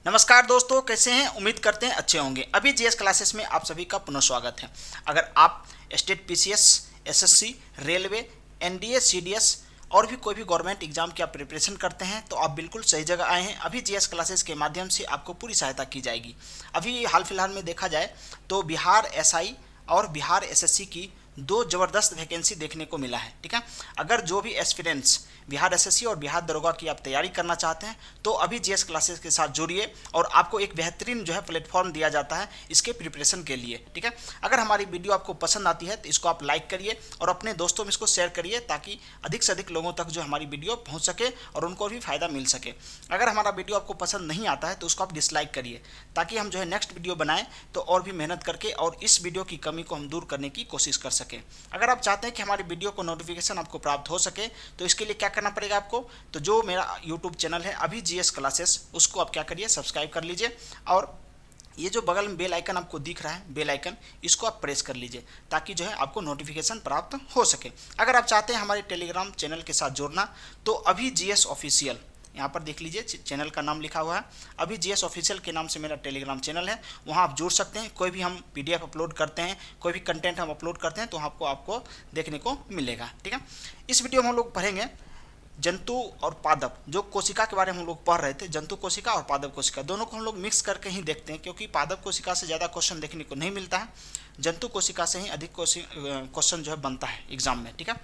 नमस्कार दोस्तों, कैसे हैं? उम्मीद करते हैं अच्छे होंगे। अभी जीएस क्लासेस में आप सभी का पुनः स्वागत है। अगर आप state PCS, SSC, railway, NDA, CDS और भी कोई भी गवर्नमेंट एग्जाम की आप प्रिपरेशन करते हैं तो आप बिल्कुल सही जगह आए हैं। अभी जीएस क्लासेस के माध्यम से आपको पूरी सहायता की जाएगी। अभी हाल फिलहाल में देखा जाए तो बिहार एसआई और बिहार एसएससी की दो ज़बरदस्त वैकेंसी देखने को मिला है। ठीक है, अगर जो भी एस्पिरेंट्स बिहार एसएससी और बिहार दरोगा की आप तैयारी करना चाहते हैं तो अभी जीएस क्लासेस के साथ जुड़िए और आपको एक बेहतरीन जो है प्लेटफॉर्म दिया जाता है इसके प्रिपरेशन के लिए। ठीक है, अगर हमारी वीडियो आपको पसंद आती है तो इसको आप लाइक करिए और अपने दोस्तों में इसको शेयर करिए ताकि अधिक से अधिक लोगों तक जो हमारी वीडियो पहुंच सके और उनको भी फायदा मिल सके। अगर हमारा वीडियो आपको पसंद नहीं आता है तो उसको आप डिसलाइक करिए ताकि हम जो है नेक्स्ट वीडियो बनाएं तो और भी मेहनत करके और इस वीडियो की कमी को हम दूर करने की कोशिश कर सकें। अगर आप चाहते हैं कि हमारी वीडियो को नोटिफिकेशन आपको प्राप्त हो सके तो इसके लिए क्या करना पड़ेगा आपको, तो जो मेरा यूट्यूब चैनल है अभी जीएस क्लासेस, उसको आप क्या करिए, सब्सक्राइब कर लीजिए और ये जो बगल में बेल आइकन आपको दिख रहा है, बेल आइकन, इसको आप प्रेस कर लीजिए ताकि जो है आपको नोटिफिकेशन प्राप्त हो सके। अगर आप चाहते हैं हमारे टेलीग्राम चैनल के साथ जुड़ना तो अभी जीएस ऑफिशियल, यहाँ पर देख लीजिए चैनल का नाम लिखा हुआ है, अभी जीएस ऑफिशियल के नाम से मेरा टेलीग्राम चैनल है। वहाँ आप जुड़ सकते हैं। कोई भी हम पीडीएफ अपलोड करते हैं, कोई भी कंटेंट हम अपलोड करते हैं तो आपको देखने को मिलेगा। ठीक है, इस वीडियो में हम लोग पढ़ेंगे जंतु और पादप, जो कोशिका के बारे में हम लोग पढ़ रहे थे, जंतु कोशिका और पादप कोशिका दोनों को हम लोग मिक्स करके ही देखते हैं क्योंकि पादप कोशिका से ज़्यादा क्वेश्चन देखने को नहीं मिलता है, जंतु कोशिका से ही अधिक क्वेश्चन जो है बनता है एग्जाम में। ठीक है,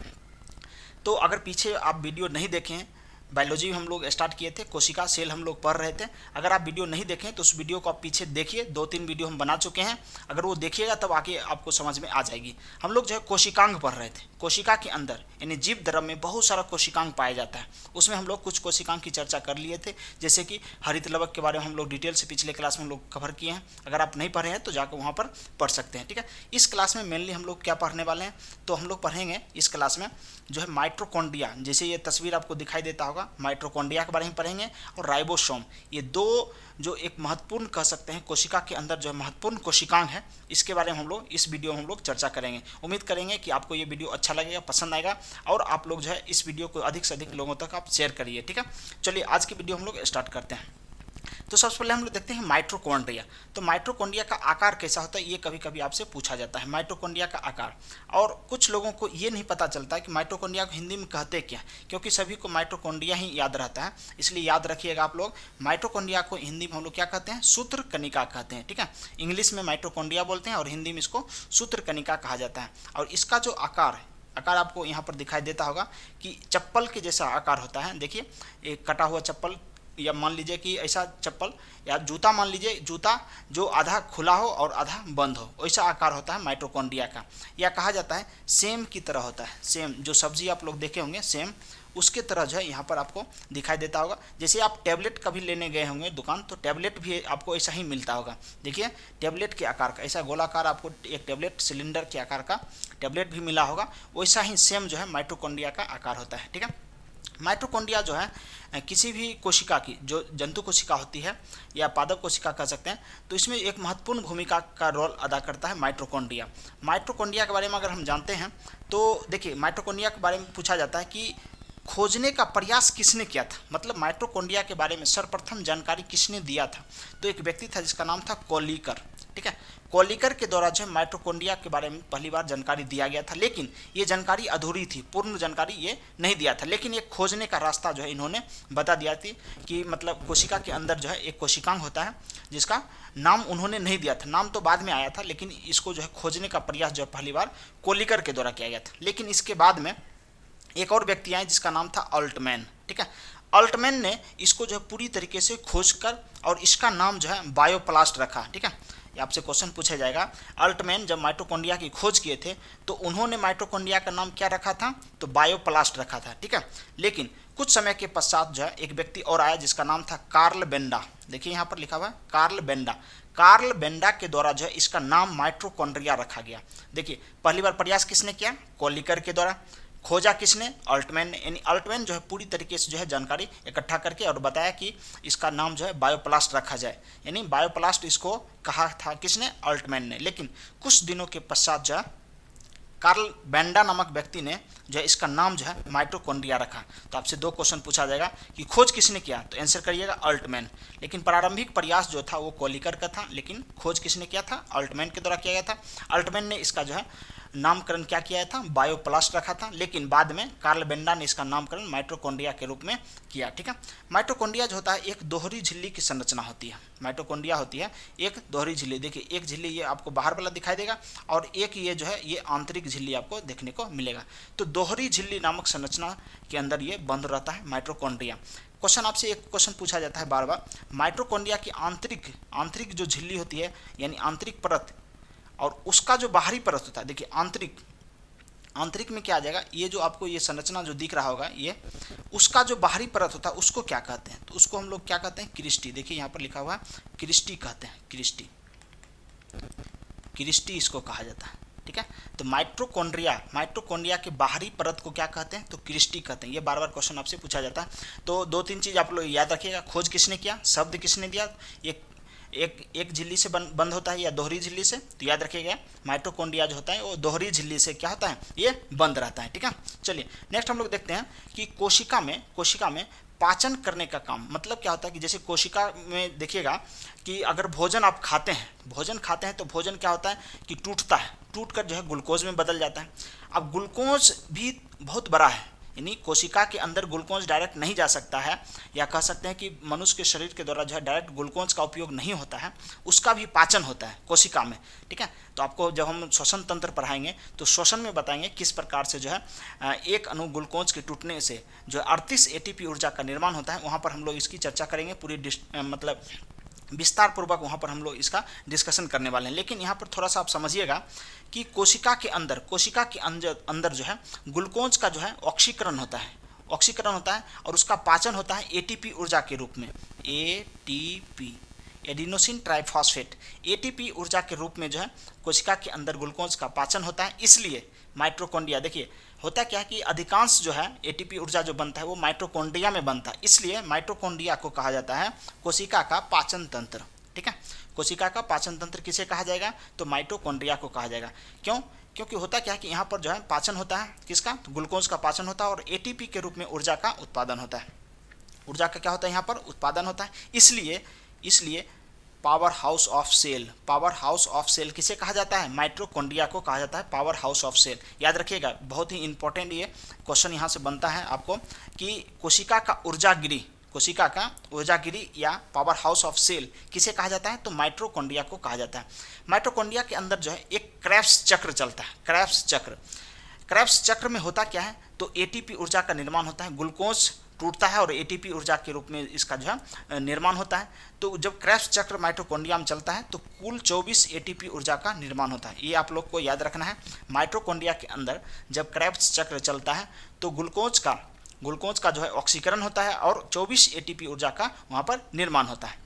तो अगर पीछे आप वीडियो नहीं देखे हैं, बायोलॉजी हम लोग स्टार्ट किए थे, कोशिका सेल हम लोग पढ़ रहे थे। अगर आप वीडियो नहीं देखें तो उस वीडियो को आप पीछे देखिए, 2-3 वीडियो हम बना चुके हैं। अगर वो देखिएगा तब आके आपको समझ में आ जाएगी। हम लोग जो है कोशिकांग पढ़ रहे थे। कोशिका के अंदर यानी जीव द्रव में बहुत सारा कोशिकांग पाया जाता है। उसमें हम लोग कुछ कोशिकांग की चर्चा कर लिए थे, जैसे कि हरित लवक के बारे में हम लोग डिटेल से पिछले क्लास में हम लोग कवर किए हैं। अगर आप नहीं पढ़े हैं तो जाकर वहाँ पर पढ़ सकते हैं। ठीक है, इस क्लास में मेनली हम लोग क्या पढ़ने वाले हैं, तो हम लोग पढ़ेंगे इस क्लास में जो है माइटोकॉन्ड्रिया, जैसे ये तस्वीर आपको दिखाई देता होगा, माइटोकॉन्ड्रिया के बारे में पढ़ेंगे, और राइबोसोम, ये दो जो एक महत्वपूर्ण कह सकते हैं कोशिका के अंदर जो है महत्वपूर्ण कोशिकांग है, इसके बारे में हम लोग इस वीडियो में हम लोग चर्चा करेंगे। उम्मीद करेंगे कि आपको ये वीडियो अच्छा लगेगा, पसंद आएगा और आप लोग जो है इस वीडियो को अधिक से अधिक लोगों तक आप शेयर करिए। ठीक है, चलिए आज की वीडियो हम लोग स्टार्ट करते हैं। तो सबसे पहले हम लोग देखते हैं माइटोकॉन्ड्रिया। तो माइटोकॉन्ड्रिया का आकार कैसा होता है ये कभी कभी आपसे पूछा जाता है, माइटोकॉन्ड्रिया का आकार। और कुछ लोगों को ये नहीं पता चलता है कि माइटोकॉन्ड्रिया को हिंदी में कहते क्या, क्योंकि सभी को माइटोकॉन्ड्रिया ही याद रहता है। इसलिए याद रखिएगा आप लोग, माइटोकॉन्ड्रिया को हिंदी में हम लोग क्या कहते हैं, सूत्रकणिका कहते हैं। ठीक है, इंग्लिश में माइटोकॉन्ड्रिया बोलते हैं और हिंदी में इसको सूत्रकणिका कहा जाता है। और इसका जो आकार है, आकार आपको यहाँ पर दिखाई देता होगा कि चप्पल के जैसा आकार होता है। देखिए, एक कटा हुआ चप्पल, या मान लीजिए कि ऐसा चप्पल या जूता, मान लीजिए जूता जो आधा खुला हो और आधा बंद हो, वैसा आकार होता है माइटोकॉन्ड्रिया का। या कहा जाता है सेम की तरह होता है, सेम जो सब्जी आप लोग देखे होंगे सेम उसके तरह जो है यहाँ पर आपको दिखाई देता होगा। जैसे आप टैबलेट कभी लेने गए होंगे दुकान, तो टैबलेट भी आपको ऐसा ही मिलता होगा। देखिए, टैबलेट के आकार का ऐसा गोलाकार आपको एक टैबलेट सिलेंडर के आकार का टैबलेट भी मिला होगा, वैसा ही सेम जो है माइटोकॉन्ड्रिया का आकार होता है। ठीक है, माइटोकॉन्ड्रिया जो है किसी भी कोशिका की, जो जंतु कोशिका होती है या पादप कोशिका कह सकते हैं, तो इसमें एक महत्वपूर्ण भूमिका का रोल अदा करता है माइटोकॉन्ड्रिया। माइटोकॉन्ड्रिया के बारे में अगर हम जानते हैं तो देखिए, माइटोकॉन्ड्रिया के बारे में पूछा जाता है कि खोजने का प्रयास किसने किया था, मतलब माइटोकॉन्ड्रिया के बारे में सर्वप्रथम जानकारी किसने दिया था, तो एक व्यक्ति था जिसका नाम था कोलिकर। ठीक है, कोलिकर के द्वारा जो है माइटोकॉन्ड्रिया के बारे में पहली बार जानकारी दिया गया था, लेकिन ये जानकारी अधूरी थी, पूर्ण जानकारी ये नहीं दिया था। लेकिन ये खोजने का रास्ता जो है इन्होंने बता दिया थी कि मतलब कोशिका के अंदर जो है एक कोशिकांग होता है जिसका नाम उन्होंने नहीं दिया था, नाम तो बाद में आया था, लेकिन इसको जो है खोजने का प्रयास जो है पहली बार कोलिकर के द्वारा किया गया था। लेकिन इसके बाद में एक और व्यक्ति आए जिसका नाम था अल्टमैन। ठीक है, अल्टमैन ने इसको जो है पूरी तरीके से खोज कर और इसका नाम जो है बायोप्लास्ट रखा। ठीक है, ये आपसे क्वेश्चन पूछा जाएगा, अल्टमैन जब माइटोकॉन्ड्रिया की खोज किए थे तो उन्होंने माइटोकॉन्ड्रिया का नाम क्या रखा था, तो बायोप्लास्ट रखा था। ठीक है, लेकिन कुछ समय के पश्चात जो है एक व्यक्ति और आया जिसका नाम था कार्ल बेंडा। देखिए यहाँ पर लिखा हुआ है कार्ल बेंडा। कार्ल बेंडा के द्वारा जो है इसका नाम माइटोकॉन्ड्रिया रखा गया। देखिए, पहली बार प्रयास किसने किया, कोलिकर के द्वारा। खोजा किसने, अल्टमैन ने। यानी अल्टमैन जो है पूरी तरीके से जो है जानकारी इकट्ठा करके और बताया कि इसका नाम जो है बायोप्लास्ट रखा जाए, यानी बायोप्लास्ट इसको कहा था किसने, अल्टमैन ने। लेकिन कुछ दिनों के पश्चात जो है कार्ल बेंडा नामक व्यक्ति ने जो है इसका नाम जो है माइटोकॉन्ड्रिया रखा। तो आपसे 2 क्वेश्चन पूछा जाएगा कि खोज किसने किया, तो आंसर करिएगा अल्टमैन। लेकिन प्रारंभिक प्रयास जो था वो कोलिकर का था, लेकिन खोज किसने किया था, अल्टमैन के द्वारा किया गया था। अल्टमैन ने इसका जो है नामकरण क्या किया था, बायोप्लास्ट रखा था, लेकिन बाद में कार्ल बेंडा ने इसका नामकरण माइटोकॉन्ड्रिया के रूप में किया। ठीक है, माइटोकॉन्ड्रिया जो होता है एक दोहरी झिल्ली की संरचना होती है। माइटोकॉन्ड्रिया होती है एक दोहरी झिल्ली। देखिए एक झिल्ली ये आपको बाहर वाला दिखाई देगा और एक ये जो है ये आंतरिक झिल्ली आपको देखने को मिलेगा। तो दोहरी झिल्ली नामक संरचना के अंदर ये बंद रहता है माइटोकॉन्ड्रिया। क्वेश्चन आपसे एक क्वेश्चन पूछा जाता है बार बार, माइटोकॉन्ड्रिया की आंतरिक जो झिल्ली होती है यानी आंतरिक परत और उसका जो बाहरी परत होता है, देखिए आंतरिक में क्या आ जाएगा, ये जो आपको ये संरचना जो दिख रहा होगा ये उसका जो बाहरी परत होता है उसको क्या कहते हैं, तो उसको हम लोग क्या कहते हैं, क्रिस्टी। देखिए यहाँ पर लिखा हुआ है क्रिस्टी कहते हैं, क्रिस्टी इसको कहा जाता है। ठीक है, तो माइटोकॉन्ड्रिया के बाहरी परत को क्या कहते हैं, तो क्रिस्टी कहते हैं। ये बार बार क्वेश्चन आपसे पूछा जाता है। तो 2-3 चीज़ आप लोग याद रखिएगा, खोज किसने किया, शब्द किसने दिया, एक झिल्ली से बंद होता है या दोहरी झिल्ली से, तो याद रखिएगा माइटोकॉन्ड्रिया जो होता है वो दोहरी झिल्ली से क्या होता है, ये बंद रहता है। ठीक है, चलिए नेक्स्ट हम लोग देखते हैं कि कोशिका में पाचन करने का काम मतलब क्या होता है कि जैसे कोशिका में देखिएगा कि अगर भोजन खाते हैं तो भोजन क्या होता है कि टूटकर जो है ग्लूकोज में बदल जाता है। अब ग्लूकोज भी बहुत बड़ा है, यानी कोशिका के अंदर ग्लूकोज डायरेक्ट नहीं जा सकता है, या कह सकते हैं कि मनुष्य के शरीर के द्वारा जो है डायरेक्ट ग्लूकोज का उपयोग नहीं होता है, उसका भी पाचन होता है कोशिका में। ठीक है, तो आपको जब हम श्वसन तंत्र पढ़ाएंगे तो श्वसन में बताएंगे किस प्रकार से जो है एक अणु ग्लूकोज के टूटने से जो 38 एटीपी ऊर्जा का निर्माण होता है, वहाँ पर हम लोग इसकी चर्चा करेंगे पूरी मतलब विस्तार पूर्वक वहाँ पर हम लोग इसका डिस्कशन करने वाले हैं। लेकिन यहाँ पर थोड़ा सा आप समझिएगा कि कोशिका के अंदर जो है ग्लूकोज का जो है ऑक्सीकरण होता है और उसका पाचन होता है एटीपी ऊर्जा के रूप में, एटीपी एडिनोसिन ट्राइफॉस्फेट एटीपी ऊर्जा के रूप में जो है कोशिका के अंदर ग्लूकोज का पाचन होता है। इसलिए माइटोकॉन्ड्रिया, देखिए होता क्या है कि अधिकांश जो है एटीपी ऊर्जा जो बनता है वो माइटोकॉन्ड्रिया में बनता है, इसलिए माइटोकॉन्ड्रिया को कहा जाता है कोशिका का पाचन तंत्र। ठीक है, कोशिका का पाचन तंत्र किसे कहा जाएगा, तो माइटोकॉन्ड्रिया को कहा जाएगा। क्योंकि होता क्या है कि यहाँ पर जो है पाचन होता है किसका, तो ग्लूकोज का पाचन होता है और एटीपी के रूप में ऊर्जा का उत्पादन होता है। ऊर्जा का क्या होता है यहाँ पर उत्पादन होता है, इसलिए पावर हाउस ऑफ सेल किसे कहा जाता है, माइटोकॉन्ड्रिया को कहा जाता है पावर हाउस ऑफ सेल। याद रखिएगा बहुत ही इंपॉर्टेंट ये क्वेश्चन यहाँ से बनता है आपको कि कोशिका का ऊर्जागिरी या पावर हाउस ऑफ सेल किसे कहा जाता है, तो माइटोकॉन्ड्रिया को कहा जाता है। माइटोकॉन्ड्रिया के अंदर जो है एक क्रेब्स चक्र चलता है। क्रेब्स चक्र में होता क्या है, तो एटीपी ऊर्जा का निर्माण होता है, ग्लूकोज टूटता है और एटीपी ऊर्जा के रूप में इसका जो है निर्माण होता है। तो जब क्रेब्स चक्र माइटोकॉन्ड्रिया में चलता है तो कुल 24 एटीपी ऊर्जा का निर्माण होता है। ये आप लोग को याद रखना है। माइटोकॉन्ड्रिया के अंदर जब क्रेब्स चक्र चलता है तो ग्लूकोज का जो है ऑक्सीकरण होता है और 24 एटीपी ऊर्जा का वहाँ पर निर्माण होता है।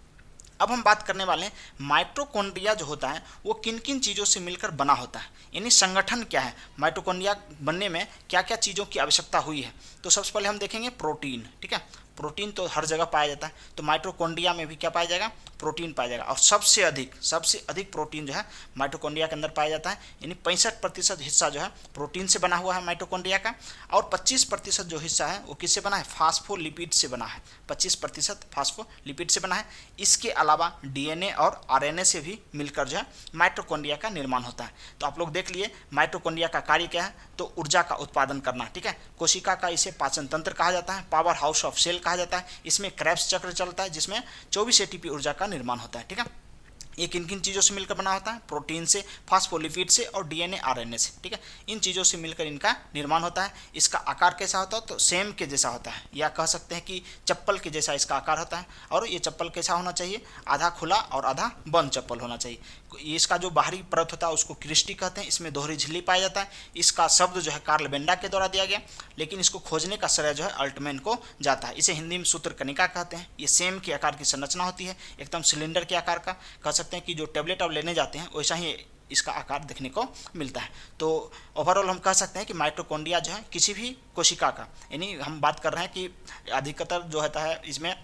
अब हम बात करने वाले हैं माइटोकॉन्ड्रिया जो होता है वो किन किन चीज़ों से मिलकर बना होता है, यानी संगठन क्या है, माइटोकॉन्ड्रिया बनने में क्या क्या चीज़ों की आवश्यकता हुई है। तो सबसे पहले हम देखेंगे प्रोटीन। ठीक है, प्रोटीन तो हर जगह पाया जाता है, तो माइटोकॉन्ड्रिया में भी क्या पाया जाएगा, प्रोटीन पाया जाएगा। और सबसे अधिक प्रोटीन जो है माइटोकॉन्ड्रिया के अंदर पाया जाता है, यानी 65% हिस्सा जो है प्रोटीन से बना हुआ है माइटोकॉन्ड्रिया का, और 25% जो हिस्सा है वो किससे बना है, फास्फोलिपिड से बना है। 25% फास्फोलिपिड से बना है। इसके अलावा डीएनए और आरएनए से भी मिलकर जो है माइटोकॉन्ड्रिया का निर्माण होता है। तो आप लोग देख लिए माइटोकॉन्ड्रिया का कार्य क्या है, तो ऊर्जा का उत्पादन करना। ठीक है, कोशिका का इसे पाचन तंत्र कहा जाता है, पावर हाउस ऑफ सेल कहा जाता है। इसमें क्रेब्स चक्र चलता है जिसमें 24 एटीपी ऊर्जा का निर्माण होता है। ठीक है, ये किन किन चीज़ों से मिलकर बना होता है, प्रोटीन से, फास्फोलिपिड से और डीएनए आरएनए से। ठीक है, इन चीज़ों से मिलकर इनका निर्माण होता है। इसका आकार कैसा होता है, तो सेम के जैसा होता है, या कह सकते हैं कि चप्पल के जैसा इसका आकार होता है। और ये चप्पल कैसा होना चाहिए, आधा खुला और आधा बंद चप्पल होना चाहिए। इसका जो बाहरी परत होता है उसको क्रिस्टी कहते हैं। इसमें दोहरी झिल्ली पाया जाता है। इसका शब्द जो है कार्ल बेंडा के द्वारा दिया गया, लेकिन इसको खोजने का श्रेय जो है अल्टमैन को जाता है। इसे हिंदी में सूत्रकणिका कहते हैं। ये सेम के आकार की संरचना होती है, एकदम सिलेंडर के आकार का। कह सकते हैं कि जो टेबलेट आप लेने जाते हैं वैसा ही इसका आकार देखने को मिलता है। तो ओवरऑल हम कह सकते हैं कि माइटोकॉन्ड्रिया जो है किसी भी कोशिका का, यानी हम बात कर रहे हैं कि अधिकतर जो होता है इसमें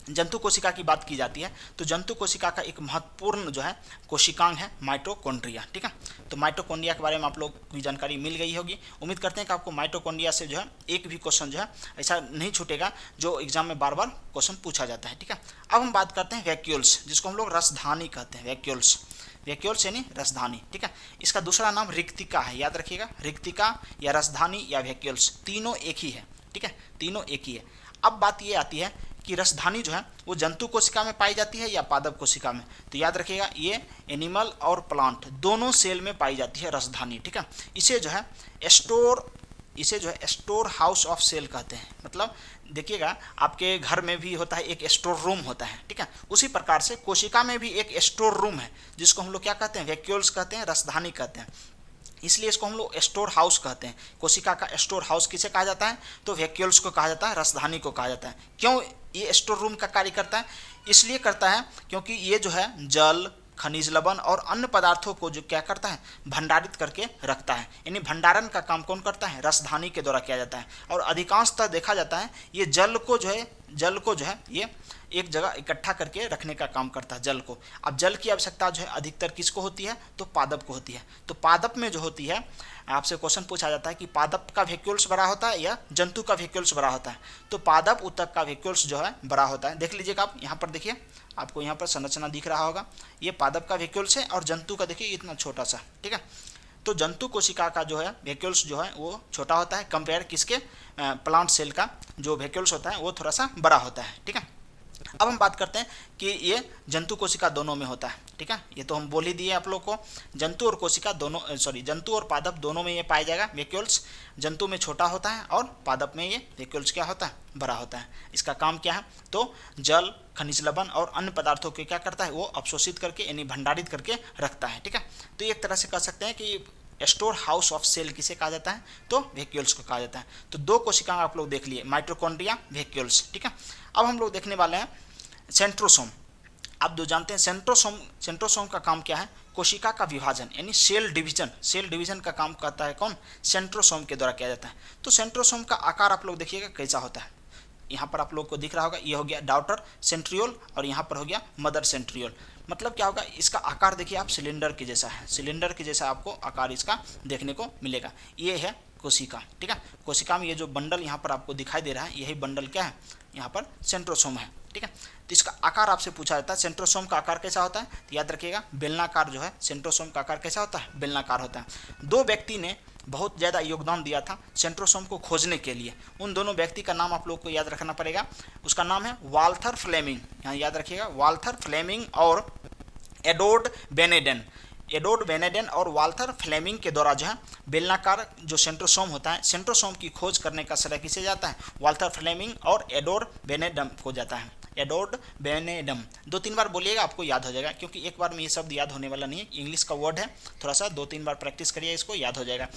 जंतु कोशिका की बात की जाती है तो जंतु कोशिका का एक महत्वपूर्ण जो है कोशिकांग है माइटोकॉन्ड्रिया। ठीक है, तो माइटोकॉन्ड्रिया के बारे में आप लोग की जानकारी मिल गई होगी। उम्मीद करते हैं कि आपको माइटोकॉन्ड्रिया से जो है एक भी क्वेश्चन जो है ऐसा नहीं छूटेगा जो एग्जाम में बार बार क्वेश्चन पूछा जाता है। ठीक है, अब हम बात करते हैं वैक्यूल्स, जिसको हम लोग रसधानी कहते हैं। वैक्यूल्स, वैक्यूल्स यानी रसधानी। ठीक है, इसका दूसरा नाम रिक्तिका है, याद रखिएगा, रिक्तिका या रसधानी या वैक्यूल्स तीनों एक ही है। ठीक है, तीनों एक ही है। अब बात ये आती है कि रसधानी जो है वो जंतु कोशिका में पाई जाती है या पादप कोशिका में। तो याद रखिएगा ये एनिमल और प्लांट दोनों सेल में पाई जाती है रसधानी। ठीक है, इसे जो है स्टोर हाउस ऑफ सेल कहते हैं। मतलब देखिएगा आपके घर में भी होता है एक स्टोर रूम होता है। ठीक है, उसी प्रकार से कोशिका में भी एक स्टोर रूम है जिसको हम लोग क्या कहते हैं, वैक्यूल्स कहते हैं, रसधानी कहते हैं। इसलिए इसको हम लोग स्टोर हाउस कहते हैं। कोशिका का स्टोर हाउस किसे कहा जाता है, तो वैक्यूल्स को कहा जाता है, रसधानी को कहा जाता है। क्यों ये स्टोर रूम का कार्य करता है, इसलिए करता है क्योंकि ये जो है जल, खनिज लवण और अन्य पदार्थों को जो क्या करता है, भंडारित करके रखता है। यानी भंडारण का काम कौन करता है, रसधानी के द्वारा किया जाता है। और अधिकांशतः देखा जाता है ये जल को जो है ये एक जगह इकट्ठा करके रखने का काम करता है जल को। अब जल की आवश्यकता जो है अधिकतर किसको होती है, तो पादप को होती है। तो पादप में जो होती है, आपसे क्वेश्चन पूछा जाता है कि पादप का वैक्यूल्स बड़ा होता है या जंतु का वैक्यूल्स बड़ा होता है, तो पादप ऊतक का वैक्यूल्स जो है बड़ा होता है। देख लीजिएगा आप यहाँ पर, देखिए आपको यहाँ पर संरचना दिख रहा होगा, ये पादप का वैक्यूल्स है और जंतु का देखिए इतना छोटा सा। ठीक है, तो जंतु कोशिका का जो है वैक्यूल्स जो है वो छोटा होता है, कंपेयर किसके, प्लांट सेल का जो वैक्यूल्स होता है वो थोड़ा सा बड़ा होता है। ठीक है, अब हम बात करते हैं कि ये जंतु कोशिका दोनों में होता है। ठीक है, ये तो हम बोल ही दिए आप लोग को, जंतु और कोशिका दोनों, जंतु और पादप दोनों में ये पाया जाएगा वैक्यूल्स। जंतु में छोटा होता है और पादप में ये वैक्यूल्स क्या होता है, बड़ा होता है। इसका काम क्या है, तो जल, खनिज लवण और अन्य पदार्थों को क्या करता है, वो अवशोषित करके यानी भंडारित करके रखता है। ठीक है, तो एक तरह से कह सकते हैं कि स्टोर हाउस ऑफ सेल किसे कहा जाता है, तो वैक्यूल्स को कहा जाता है। तो दो कोशिकाएं आप लोग देख लिए, माइटोकॉन्ड्रिया, वैक्यूल्स। ठीक है, अब हम लोग देखने वाले हैं सेंट्रोसोम। आप दो जानते हैं सेंट्रोसोम का काम क्या है, कोशिका का विभाजन यानी सेल डिवीजन का काम करता है कौन, सेंट्रोसोम के द्वारा किया जाता है। तो सेंट्रोसोम का आकार आप लोग देखिएगा कैसा होता है, यहाँ पर आप लोग को दिख रहा होगा, ये हो गया डॉटर सेंट्रियोल और यहाँ पर हो गया मदर सेंट्रियोल। मतलब क्या होगा, इसका आकार देखिए आप सिलेंडर के जैसा है, सिलेंडर के जैसा आपको आकार इसका देखने को मिलेगा। ये है कोशिका। ठीक है, कोशिका में ये जो बंडल यहाँ पर आपको दिखाई दे रहा है, यही बंडल क्या है, यहाँ पर सेंट्रोसोम है। ठीक है, तो इसका आकार आपसे पूछा जाता है, सेंट्रोसोम का आकार कैसा होता है, तो याद रखिएगा बेलनाकार जो है, सेंट्रोसोम का आकार कैसा होता है, बेलनाकार होता है। दो व्यक्ति ने बहुत ज़्यादा योगदान दिया था सेंट्रोसोम को खोजने के लिए, उन दोनों व्यक्ति का नाम आप लोग को याद रखना पड़ेगा। उसका नाम है वाल्थर फ्लेमिंग, यहाँ याद रखिएगा, वाल्थर फ्लेमिंग और एडवर्ड बेनेडेन और वाल्थर फ्लेमिंग के द्वारा जो है बेलनाकार जो सेंट्रोसोम होता है, सेंट्रोसोम की खोज करने का श्रेय किसे जाता है, वाल्थर फ्लेमिंग और एडवर्ड बेनेडम को जाता है। एडवर्ड बेनेडम 2-3 बार बोलिएगा, आपको याद हो जाएगा, क्योंकि एक बार में ये शब्द याद होने वाला नहीं है, इंग्लिश का वर्ड है, थोड़ा सा 2-3 बार प्रैक्टिस करिए, इसको याद हो जाएगा।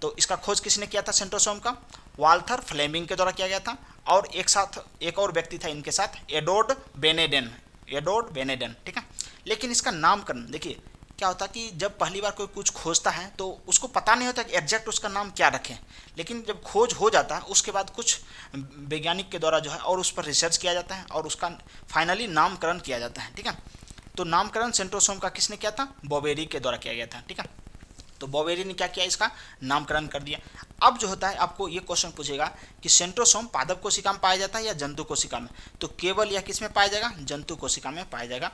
तो इसका खोज किसने किया था सेंट्रोसोम का, वाल्थर फ्लेमिंग के द्वारा किया गया था, और एक साथ एक और व्यक्ति था इनके साथ, एडवर्ड बेनेडन। ठीक है, लेकिन इसका नामकरण देखिए क्या होता है कि जब पहली बार कोई कुछ खोजता है तो उसको पता नहीं होता कि एग्जैक्ट उसका नाम क्या रखें, लेकिन जब खोज हो जाता है उसके बाद कुछ वैज्ञानिक के द्वारा जो है और उस पर रिसर्च किया जाता है और उसका फाइनली नामकरण किया जाता है। ठीक है, तो नामकरण सेंट्रोसोम का किसने किया था, बॉवेरी के द्वारा किया गया था। ठीक है, तो बॉवेरी ने क्या किया, इसका नामकरण कर दिया। अब जो होता है आपको ये क्वेश्चन पूछेगा कि सेंट्रोसोम पादप कोशिका में पाया जाता है या जंतु कोशिका में, तो केवल यह किस में पाया जाएगा, जंतु कोशिका में पाया जाएगा।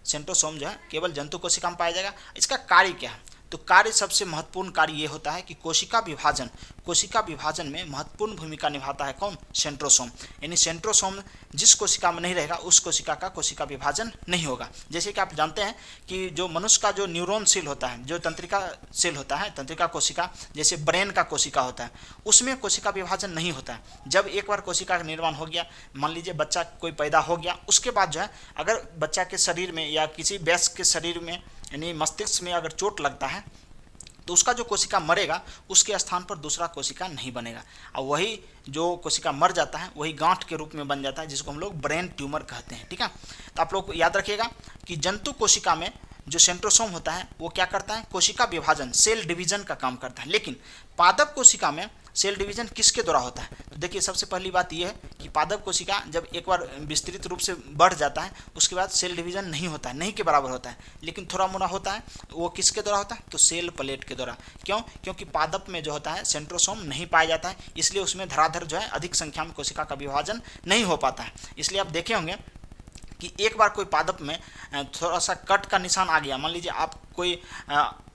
सेंट्रोसोम जो है केवल जंतु कोशिका में पाया जाएगा। इसका कार्य क्या है, तो कार्य सबसे महत्वपूर्ण कार्य ये होता है कि कोशिका विभाजन में महत्वपूर्ण भूमिका निभाता है कौन, सेंट्रोसोम। यानी सेंट्रोसोम जिस कोशिका में नहीं रहेगा उस कोशिका का कोशिका विभाजन नहीं होगा। जैसे कि आप जानते हैं कि जो मनुष्य का जो न्यूरॉन सेल होता है, जो तंत्रिका सेल होता है, तंत्रिका कोशिका, जैसे ब्रेन का कोशिका होता है, उसमें कोशिका विभाजन नहीं होता है। जब एक बार कोशिका का निर्माण हो गया, मान लीजिए बच्चा कोई पैदा हो गया, उसके बाद जो है अगर बच्चा के शरीर में या किसी वयस्क के शरीर में यानी मस्तिष्क में अगर चोट लगता है तो उसका जो कोशिका मरेगा उसके स्थान पर दूसरा कोशिका नहीं बनेगा, और वही जो कोशिका मर जाता है वही गांठ के रूप में बन जाता है, जिसको हम लोग ब्रेन ट्यूमर कहते हैं। ठीक है, तो आप लोग याद रखिएगा कि जंतु कोशिका में जो सेंट्रोसोम होता है वो क्या करता है, कोशिका विभाजन, सेल डिवीजन का काम करता है, लेकिन पादप कोशिका में सेल डिवीजन किसके द्वारा होता है? तो देखिए सबसे पहली बात यह है कि पादप कोशिका जब एक बार विस्तृत रूप से बढ़ जाता है उसके बाद सेल डिवीजन नहीं होता है, नहीं के बराबर होता है, लेकिन थोड़ा मोड़ा होता है। वो किसके द्वारा होता है? तो सेल प्लेट के द्वारा। क्यों? क्योंकि पादप में जो होता है सेंट्रोसोम नहीं पाया जाता है, इसलिए उसमें धराधर जो है अधिक संख्या में कोशिका का विभाजन नहीं हो पाता है। इसलिए आप देखे होंगे कि एक बार कोई पादप में थोड़ा सा कट का निशान आ गया, मान लीजिए आप कोई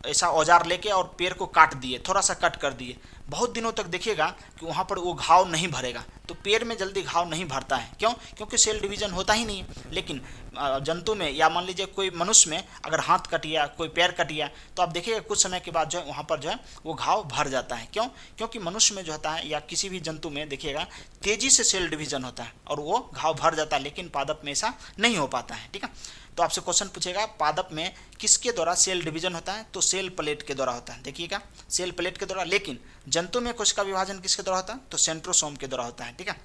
ऐसा औजार लेके और पेड़ को काट दिए, थोड़ा सा कट कर दिए, बहुत दिनों तक देखिएगा कि वहाँ पर वो घाव नहीं भरेगा। तो पेड़ में जल्दी घाव नहीं भरता है, क्यों? क्योंकि सेल डिवीजन होता ही नहीं है। लेकिन जंतु में या मान लीजिए कोई मनुष्य में अगर हाथ कट गया, कोई पैर कट गया, तो आप देखिएगा कुछ समय के बाद जो है वहाँ पर जो है वो घाव भर जाता है। क्यों? क्योंकि मनुष्य में जो होता है या किसी भी जंतु में देखिएगा तेजी से सेल डिवीजन होता है और वो घाव भर जाता है, लेकिन पादप में ऐसा नहीं हो पाता है। ठीक है, तो आपसे क्वेश्चन पूछेगा पादप में किसके द्वारा सेल डिवीजन होता है? तो सेल प्लेट के द्वारा होता है। देखिएगा सेल प्लेट के द्वारा। लेकिन जंतु में कोशिका विभाजन किसके द्वारा होता है? तो सेंट्रोसोम के द्वारा होता है। ठीक है,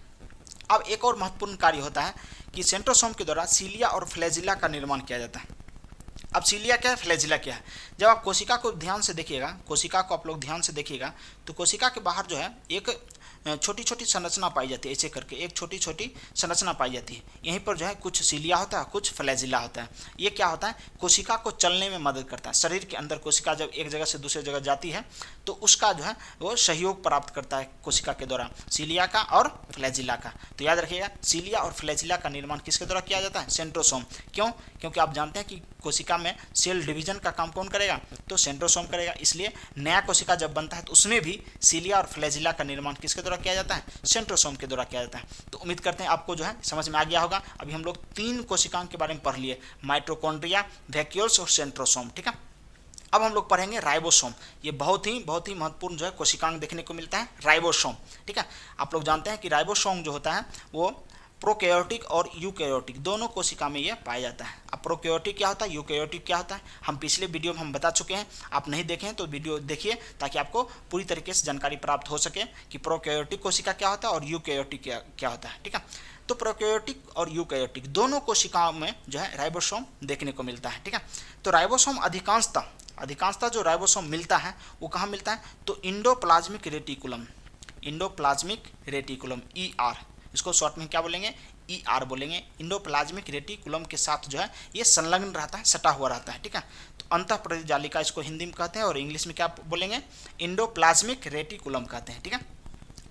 अब एक और महत्वपूर्ण कार्य होता है कि सेंट्रोसोम के द्वारा सीलिया और फ्लैजिला का निर्माण किया जाता है। अब सीलिया क्या है, फ्लैजिला क्या है? जब आप कोशिका को ध्यान से देखिएगा, कोशिका को आप लोग ध्यान से देखिएगा, तो कोशिका के बाहर जो है एक छोटी छोटी संरचना पाई जाती है, ऐसे करके एक छोटी छोटी संरचना पाई जाती है। यहीं पर जो है कुछ सीलिया होता है, कुछ फ्लैजिला होता है। ये क्या होता है? कोशिका को चलने में मदद करता है। शरीर के अंदर कोशिका जब एक जगह से दूसरी जगह जाती है तो उसका जो है वो सहयोग प्राप्त करता है कोशिका के द्वारा, सीलिया का और फ्लैजिला का। तो याद रखिएगा सीलिया और फ्लैजिला का निर्माण किसके द्वारा किया जाता है? सेंट्रोसोम। क्यों? क्योंकि आप जानते हैं कि कोशिका में सेल डिवीजन का काम कौन करेगा? तो सेंट्रोसोम करेगा। इसलिए नया कोशिका जब बनता है तो उसमें भी सीलिया और फ्लैजिला का निर्माण किसके द्वारा किया जाता है? सेंट्रोसोम के द्वारा किया जाता है। तो उम्मीद करते हैं आपको जो है समझ में आ गया होगा। अभी हम लोग 3 कोशिकाओं के बारे में पढ़ लिए, माइटोकॉन्ड्रिया, वैक्यूल्स और सेंट्रोसोम। ठीक है, अब हम लोग पढ़ेंगे राइबोसोम। ये बहुत ही महत्वपूर्ण जो है कोशिकांग देखने को मिलता है, राइबोसोम। ठीक है, आप लोग जानते हैं कि राइबोसोम जो होता है वो प्रोकैरियोटिक और यूकैरियोटिक दोनों कोशिका में ये पाया जाता है। अब प्रोकैरियोटिक क्या होता है, यूकैरियोटिक क्या होता है, हम पिछले वीडियो में हम बता चुके हैं। आप नहीं देखें तो वीडियो देखिए ताकि आपको पूरी तरीके से जानकारी प्राप्त हो सके कि प्रोकैरियोटिक कोशिका क्या होता है और यूकैरियोटिक क्या होता है। ठीक है, तो प्रोकैरियोटिक और यूकैरियोटिक दोनों कोशिकाओं में जो है राइबोसोम देखने को मिलता है। ठीक है, तो राइबोसोम अधिकांशतः जो राइबोसोम मिलता है वो कहाँ मिलता है? तो endoplasmic reticulum, endoplasmic reticulum ER, इसको शॉर्ट में क्या बोलेंगे? ER बोलेंगे। इंडोप्लाज्मिक रेटिकुलम के साथ जो है ये संलग्न रहता है, सटा हुआ रहता है। ठीक है, तो अंतःप्रेरजालिका इसको हिंदी में कहते हैं और इंग्लिश में क्या बोलेंगे? इंडोप्लाज्मिक रेटिकुलम कहते हैं। ठीक है,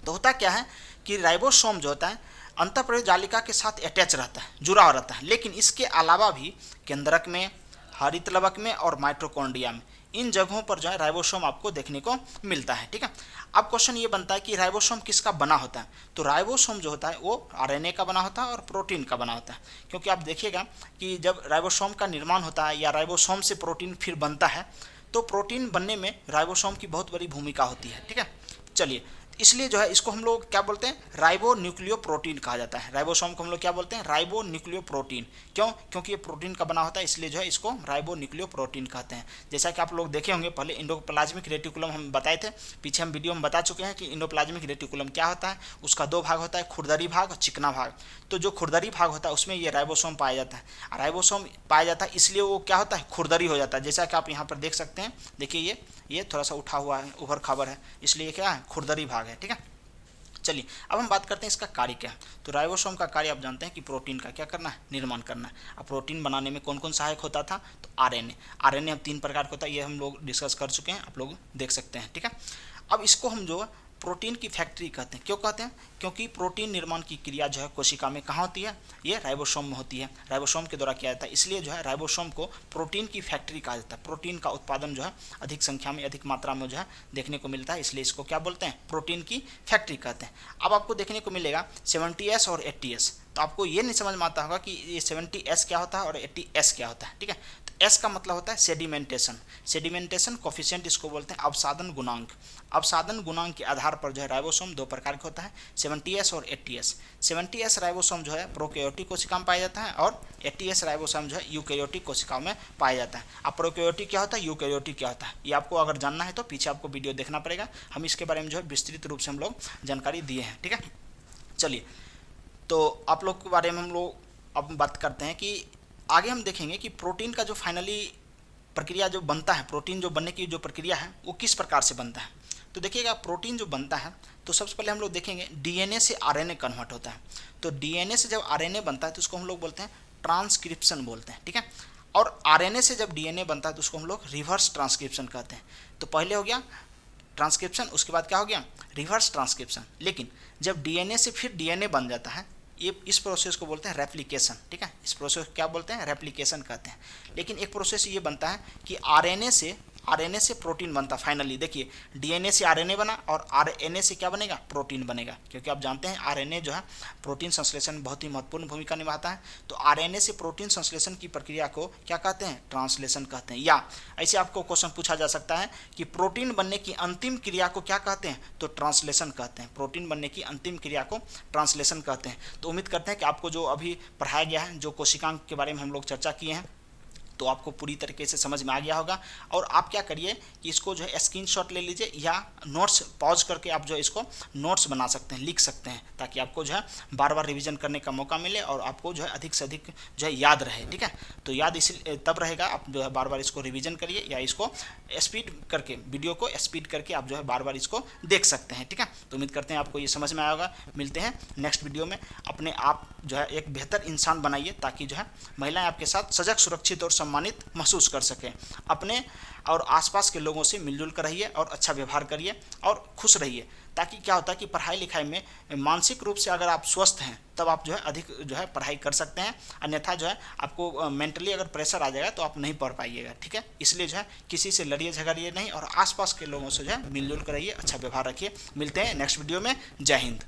तो होता क्या है कि राइबोसोम जो होता है अंतःप्रेरजालिका के साथ अटैच रहता है, जुड़ा हुआ रहता है, लेकिन इसके अलावा भी केंद्रक में, हरितलवक में और माइटोकॉन्ड्रिया में, इन जगहों पर जो है राइबोसोम आपको देखने को मिलता है। ठीक है, अब क्वेश्चन ये बनता है कि राइबोसोम किसका बना होता है? तो राइबोसोम जो होता है वो RNA का बना होता है और प्रोटीन का बना होता है। क्योंकि आप देखिएगा कि जब राइबोसोम का निर्माण होता है या राइबोसोम से प्रोटीन फिर बनता है तो प्रोटीन बनने में राइबोसोम की बहुत बड़ी भूमिका होती है। ठीक है, चलिए, इसलिए जो है इसको हम लोग क्या बोलते हैं? राइबो न्यूक्लियो प्रोटीन कहा जाता है। राइबोसोम को हम लोग क्या बोलते हैं? Ribo nucleo protein. क्यों? क्योंकि ये प्रोटीन का बना होता है, इसलिए जो है इसको राइबो न्यूक्लियो प्रोटीन कहते हैं। जैसा कि आप लोग देखे होंगे पहले इंडोप्लाज्मिक रेटिकुलम हम बताए थे, पीछे हम वीडियो में बता चुके हैं कि इंडोप्लाज्मिक रेटिकुलम क्या होता है। उसका 2 भाग होता है, खुरदरी भाग और चिकना भाग। तो जो खुरदरी भाग होता है उसमें ये राइबोसोम पाया जाता है। राइबोसोम पाया जाता है इसलिए वो क्या होता है? खुरदरी हो जाता है। जैसा कि आप यहाँ पर देख सकते हैं, देखिए ये थोड़ा सा उठा हुआ है, उभर खाबर है, इसलिए क्या है? खुरदरी भाग है। ठीक है, चलिए अब हम बात करते हैं इसका कार्य क्या है। तो राइबोसोम का कार्य आप जानते हैं कि प्रोटीन का क्या करना है? निर्माण करना है। अब प्रोटीन बनाने में कौन कौन सहायक होता था? तो RNA हम 3 प्रकार का होता है, ये हम लोग डिस्कस कर चुके हैं, आप लोग देख सकते हैं। ठीक है, अब इसको हम जो प्रोटीन की फैक्ट्री कहते हैं। क्यों कहते हैं? क्योंकि प्रोटीन निर्माण की क्रिया जो है कोशिका में कहाँ होती है? ये राइबोसोम में होती है, राइबोसोम के द्वारा किया जाता है। इसलिए जो है राइबोसोम को प्रोटीन की फैक्ट्री कहा जाता है। प्रोटीन का उत्पादन जो है अधिक संख्या में, अधिक मात्रा में जो है देखने को मिलता है, इसलिए इसको क्या बोलते हैं? प्रोटीन की फैक्ट्री कहते हैं। अब आपको देखने को मिलेगा 70S और 80S। तो आपको ये नहीं समझ में आता होगा कि ये 70S क्या होता है और 80S क्या होता है। ठीक है, S का मतलब होता है सेडिमेंटेशन, सेडिमेंटेशन कोफिशिएंट इसको बोलते हैं, अवसादन गुणांक। अवसादन गुणांक के आधार पर जो है राइबोसोम 2 प्रकार का होता है, 70S और 80S। 70S राइबोसोम जो है प्रोकैरियोटिक कोशिका में पाया जाता है और 80S राइबोसोम जो है यूकैरियोटिक कोशिकाओं में पाया जाता है। अब प्रोकैरियोटिक क्या होता है, यूकैरियोटिक क्या होता है, ये आपको अगर जानना है तो पीछे आपको वीडियो देखना पड़ेगा। हम इसके बारे में जो है विस्तृत रूप से हम लोग जानकारी दिए हैं। ठीक है, चलिए, तो आप लोग के बारे में हम लोग अब बात करते हैं कि आगे हम देखेंगे कि प्रोटीन का जो फाइनली प्रक्रिया जो बनता है, प्रोटीन जो बनने की जो प्रक्रिया है वो किस प्रकार से बनता है। तो देखिएगा प्रोटीन जो बनता है तो सबसे पहले हम लोग देखेंगे डीएनए से आरएनए कन्वर्ट होता है। तो डीएनए से जब आरएनए बनता है तो उसको हम लोग बोलते हैं ट्रांसक्रिप्शन बोलते हैं, ठीक है। और आरएनए से जब डीएनए बनता है तो उसको हम लोग रिवर्स ट्रांसक्रिप्शन कहते हैं। तो पहले हो गया ट्रांसक्रिप्शन, उसके बाद क्या हो गया रिवर्स ट्रांसक्रिप्शन। लेकिन जब डीएनए से फिर डीएनए बन जाता है, ये इस प्रोसेस को बोलते हैं रेप्लिकेशन, ठीक है। इस प्रोसेस को क्या बोलते हैं रेप्लिकेशन कहते हैं। लेकिन एक प्रोसेस ये बनता है कि आरएनए से प्रोटीन बनता। फाइनली देखिए डीएनए से आरएनए बना और आरएनए से क्या बनेगा प्रोटीन बनेगा, क्योंकि आप जानते हैं आरएनए जो है प्रोटीन संश्लेषण में बहुत ही महत्वपूर्ण भूमिका निभाता है। तो आरएनए से प्रोटीन संश्लेषण की प्रक्रिया को क्या कहते हैं ट्रांसलेशन कहते हैं। या ऐसे आपको क्वेश्चन पूछा जा सकता है कि प्रोटीन बनने की अंतिम क्रिया को क्या कहते हैं, तो ट्रांसलेशन कहते हैं। प्रोटीन बनने की अंतिम क्रिया को ट्रांसलेशन कहते हैं। तो उम्मीद करते हैं कि आपको जो अभी पढ़ाया गया है, जो कोशिकांग के बारे में हम लोग चर्चा किए हैं, तो आपको पूरी तरीके से समझ में आ गया होगा। और आप क्या करिए कि इसको जो है स्क्रीनशॉट ले लीजिए या नोट्स पॉज करके आप जो है इसको नोट्स बना सकते हैं, लिख सकते हैं, ताकि आपको जो है बार बार रिवीजन करने का मौका मिले और आपको जो है अधिक से अधिक जो है याद रहे, ठीक है। तो याद इसी तब रहेगा आप जो है बार बार इसको रिवीजन करिए या इसको स्पीड करके, वीडियो को स्पीड करके आप जो है बार बार इसको देख सकते हैं, ठीक है। तो उम्मीद करते हैं आपको ये समझ में आया होगा। मिलते हैं नेक्स्ट वीडियो में। अपने आप जो है एक बेहतर इंसान बनाइए, ताकि जो है महिलाएं आपके साथ सजग, सुरक्षित और सम्मानित महसूस कर सकें। अपने और आसपास के लोगों से मिलजुल कर रहिए और अच्छा व्यवहार करिए और खुश रहिए, ताकि क्या होता है कि पढ़ाई लिखाई में मानसिक रूप से अगर आप स्वस्थ हैं तब आप जो है अधिक जो है पढ़ाई कर सकते हैं। अन्यथा जो है आपको मेंटली अगर प्रेशर आ जाएगा तो आप नहीं पढ़ पाइएगा, ठीक है। इसलिए जो है किसी से लड़िए झगड़िए नहीं और आसपास के लोगों से जो है मिलजुल कर रहिए, अच्छा व्यवहार रखिए। मिलते हैं नेक्स्ट वीडियो में। जय हिंद।